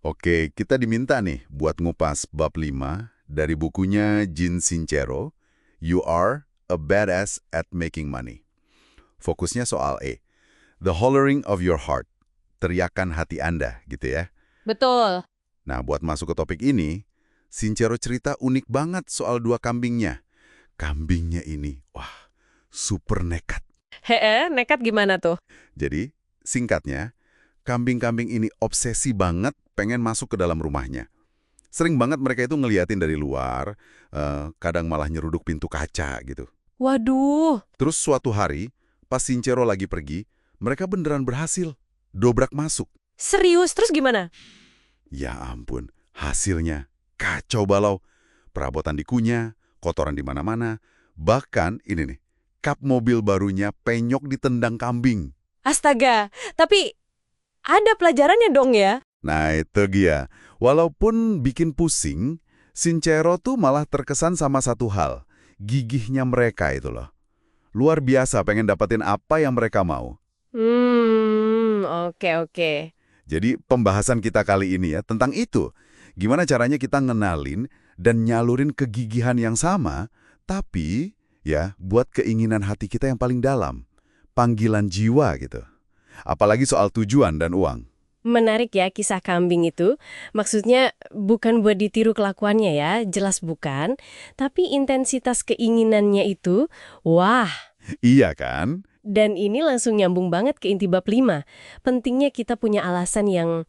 Oke, kita diminta nih buat ngupas bab 5 dari bukunya Gene Sincero, You Are a Badass at Making Money. Fokusnya soal the hollering of your heart, teriakan hati Anda gitu ya. Betul. Nah, buat masuk ke topik ini, Sincero cerita unik banget soal dua kambingnya. Kambingnya ini, wah, super nekat. Nekat gimana tuh? Jadi, singkatnya, kambing-kambing ini obsesi banget pengen masuk ke dalam rumahnya. Sering banget mereka itu ngeliatin dari luar, kadang malah nyeruduk pintu kaca gitu. Waduh, Terus suatu hari, pas Sincero lagi pergi, mereka beneran berhasil dobrak masuk. serius? Terus gimana? Ya ampun, hasilnya kacau balau. Perabotan dikunyah, kotoran di mana-mana. Bahkan ini nih, kap mobil barunya penyok ditendang kambing. Astaga, tapi ada pelajarannya dong ya? Nah itu dia. Walaupun bikin pusing, Sincero tuh malah terkesan sama satu hal. Gigihnya mereka itu loh. Luar biasa pengen dapetin apa yang mereka mau. Oke oke. Jadi pembahasan kita kali ini ya tentang itu. Gimana caranya kita ngenalin dan nyalurin kegigihan yang sama, tapi ya buat keinginan hati kita yang paling dalam. Panggilan jiwa gitu. Apalagi soal tujuan dan uang. Menarik ya kisah kambing itu. Maksudnya bukan buat ditiru kelakuannya ya, jelas bukan. Tapi intensitas keinginannya itu, wah. Iya kan? Dan ini langsung nyambung banget ke inti bab 5. Pentingnya kita punya alasan yang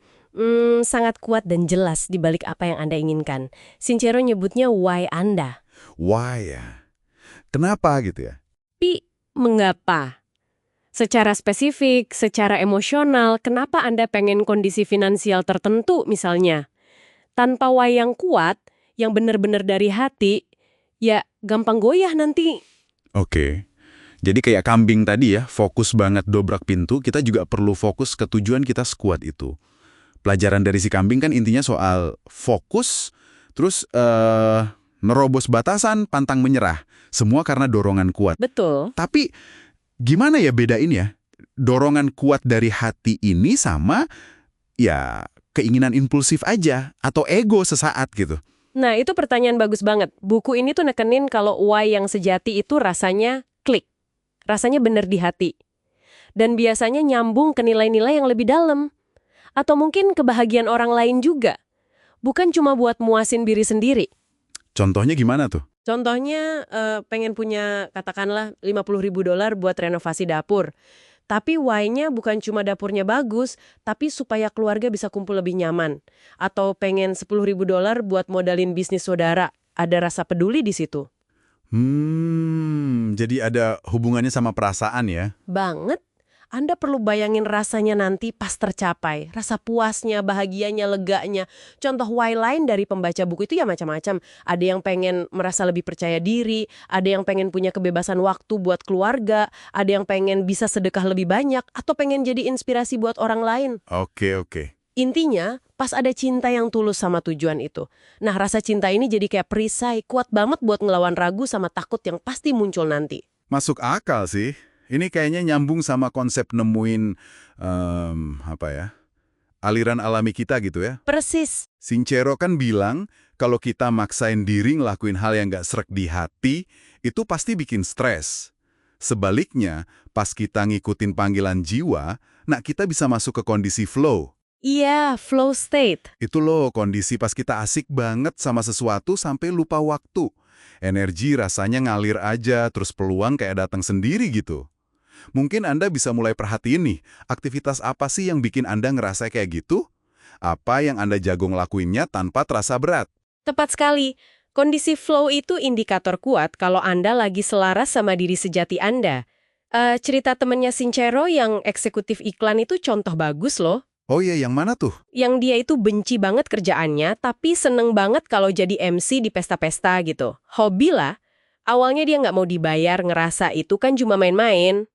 sangat kuat dan jelas di balik apa yang Anda inginkan. Sincero nyebutnya why Anda. Why ya? Kenapa gitu ya? Tapi mengapa? Secara spesifik, secara emosional, kenapa Anda pengen kondisi finansial tertentu misalnya? Tanpa why yang kuat, yang benar-benar dari hati, ya gampang goyah nanti. Oke. Jadi kayak kambing tadi ya, fokus banget dobrak pintu, kita juga perlu fokus ke tujuan kita sekuat itu. Pelajaran dari si kambing kan intinya soal fokus, terus nerobos batasan, pantang menyerah. Semua karena dorongan kuat. Betul. Tapi gimana ya bedain ya? Dorongan kuat dari hati ini sama ya keinginan impulsif aja atau ego sesaat gitu. Nah, itu pertanyaan bagus banget. Buku ini tuh nekenin kalau why yang sejati itu rasanya klik. Rasanya bener di hati. Dan biasanya nyambung ke nilai-nilai yang lebih dalam. Atau mungkin kebahagiaan orang lain juga. Bukan cuma buat muasin diri sendiri. Contohnya gimana tuh? Contohnya pengen punya katakanlah $50.000 buat renovasi dapur. Tapi why-nya bukan cuma dapurnya bagus, tapi supaya keluarga bisa kumpul lebih nyaman. Atau pengen $10.000 buat modalin bisnis saudara. Ada rasa peduli di situ. Jadi ada hubungannya sama perasaan ya? Banget. Anda perlu bayangin rasanya nanti pas tercapai. Rasa puasnya, bahagianya, leganya. Contoh why lain dari pembaca buku itu ya macam-macam. Ada yang pengen merasa lebih percaya diri, ada yang pengen punya kebebasan waktu buat keluarga, ada yang pengen bisa sedekah lebih banyak, atau pengen jadi inspirasi buat orang lain. Oke. Intinya, pas ada cinta yang tulus sama tujuan itu. Nah, rasa cinta ini jadi kayak perisai, kuat banget buat ngelawan ragu sama takut yang pasti muncul nanti. Masuk akal sih. Ini kayaknya nyambung sama konsep nemuin apa ya? Aliran alami kita gitu ya. Persis. Sincero kan bilang kalau kita maksain diri ngelakuin hal yang nggak srek di hati, itu pasti bikin stres. Sebaliknya, pas kita ngikutin panggilan jiwa, nah kita bisa masuk ke kondisi flow. Iya, flow state. Itu loh kondisi pas kita asik banget sama sesuatu sampai lupa waktu. Energi rasanya ngalir aja, terus peluang kayak datang sendiri gitu. Mungkin Anda bisa mulai perhatiin nih, aktivitas apa sih yang bikin Anda ngerasa kayak gitu? Apa yang Anda jago ngelakuinnya tanpa terasa berat? Tepat sekali. Kondisi flow itu indikator kuat kalau Anda lagi selaras sama diri sejati Anda. Cerita temennya Sincero yang eksekutif iklan itu contoh bagus loh. Oh iya, yang mana tuh? Yang dia itu benci banget kerjaannya, tapi seneng banget kalau jadi MC di pesta-pesta gitu. Hobi lah. Awalnya dia nggak mau dibayar, ngerasa itu kan cuma main-main.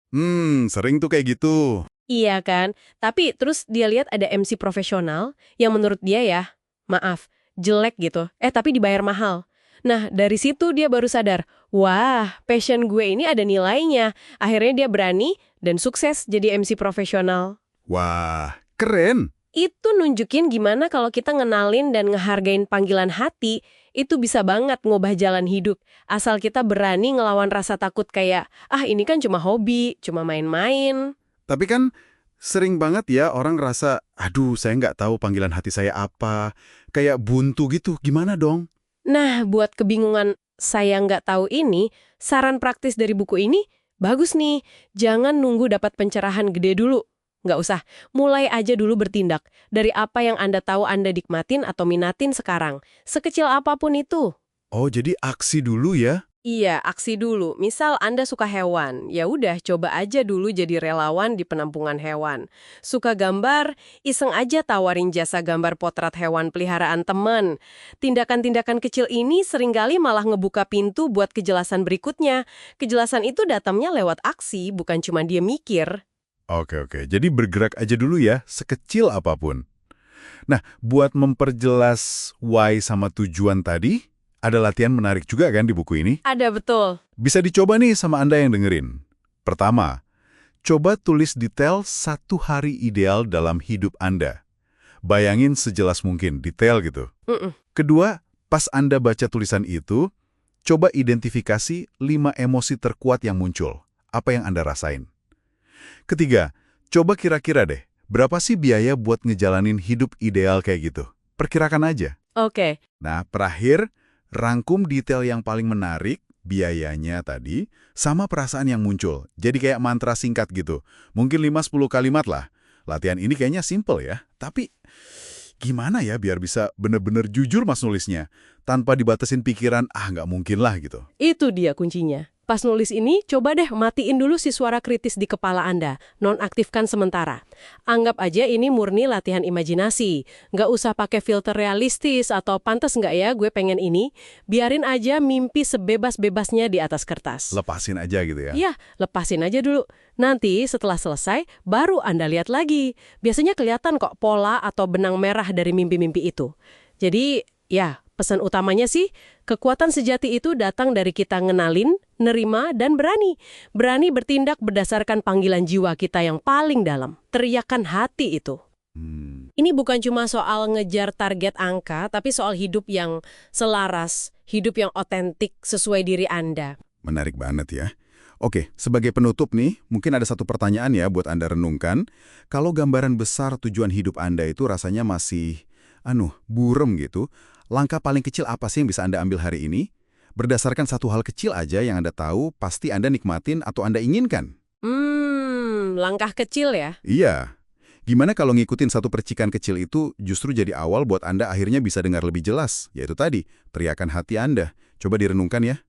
Sering tuh kayak gitu. Iya kan? Tapi terus dia lihat ada MC profesional yang menurut dia ya, maaf, jelek gitu. Tapi dibayar mahal. Nah, dari situ dia baru sadar, wah, passion gue ini ada nilainya. Akhirnya dia berani dan sukses jadi MC profesional. Wah, keren. Itu nunjukin gimana kalau kita ngenalin dan ngehargain panggilan hati, itu bisa banget ngubah jalan hidup. Asal kita berani ngelawan rasa takut kayak, ini kan cuma hobi, cuma main-main. Tapi kan sering banget ya orang rasa, aduh saya nggak tahu panggilan hati saya apa. Kayak buntu gitu, gimana dong? Nah, buat kebingungan saya nggak tahu ini, saran praktis dari buku ini, bagus nih. Jangan nunggu dapat pencerahan gede dulu. Nggak usah, mulai aja dulu bertindak. Dari apa yang Anda tahu Anda nikmatin atau minatin sekarang. Sekecil apapun itu. Oh, jadi aksi dulu ya? Iya, aksi dulu. Misal Anda suka hewan, ya udah coba aja dulu jadi relawan di penampungan hewan. Suka gambar, iseng aja tawarin jasa gambar potret hewan peliharaan teman. Tindakan-tindakan kecil ini seringkali malah ngebuka pintu buat kejelasan berikutnya. Kejelasan itu datangnya lewat aksi, bukan cuma dia mikir. Oke. Jadi bergerak aja dulu ya, sekecil apapun. Nah, buat memperjelas why sama tujuan tadi, ada latihan menarik juga kan di buku ini? Ada betul. Bisa dicoba nih sama Anda yang dengerin. Pertama, coba tulis detail 1 hari ideal dalam hidup Anda. Bayangin sejelas mungkin, detail gitu. Kedua, pas Anda baca tulisan itu, coba identifikasi 5 emosi terkuat yang muncul. Apa yang Anda rasain? Ketiga, coba kira-kira deh, berapa sih biaya buat ngejalanin hidup ideal kayak gitu? Perkirakan aja. Oke. Nah, terakhir, rangkum detail yang paling menarik, biayanya tadi, sama perasaan yang muncul. Jadi kayak mantra singkat gitu. Mungkin 5-10 kalimat lah. Latihan ini kayaknya simple ya. Tapi gimana ya biar bisa bener-bener jujur mas nulisnya? Tanpa dibatasin pikiran, nggak mungkin lah gitu. Itu dia kuncinya. Pas nulis ini, coba deh matiin dulu si suara kritis di kepala Anda. Nonaktifkan sementara. Anggap aja ini murni latihan imajinasi. Nggak usah pakai filter realistis atau pantas nggak ya gue pengen ini. Biarin aja mimpi sebebas-bebasnya di atas kertas. Lepasin aja gitu ya? Iya, lepasin aja dulu. Nanti setelah selesai, baru Anda lihat lagi. Biasanya kelihatan kok pola atau benang merah dari mimpi-mimpi itu. Jadi, ya, pesan utamanya sih, kekuatan sejati itu datang dari kita ngenalin, nerima, dan berani. Berani bertindak berdasarkan panggilan jiwa kita yang paling dalam. Teriakan hati itu. Ini bukan cuma soal ngejar target angka, tapi soal hidup yang selaras, hidup yang otentik sesuai diri Anda. Menarik banget ya. Oke, sebagai penutup nih, mungkin ada satu pertanyaan ya buat Anda renungkan. Kalau gambaran besar tujuan hidup Anda itu rasanya masih, burem gitu, langkah paling kecil apa sih yang bisa Anda ambil hari ini? Berdasarkan satu hal kecil aja yang Anda tahu, pasti Anda nikmatin atau Anda inginkan. Langkah kecil ya? Iya. Gimana kalau ngikutin satu percikan kecil itu justru jadi awal buat Anda akhirnya bisa dengar lebih jelas, yaitu tadi, teriakan hati Anda. Coba direnungkan ya.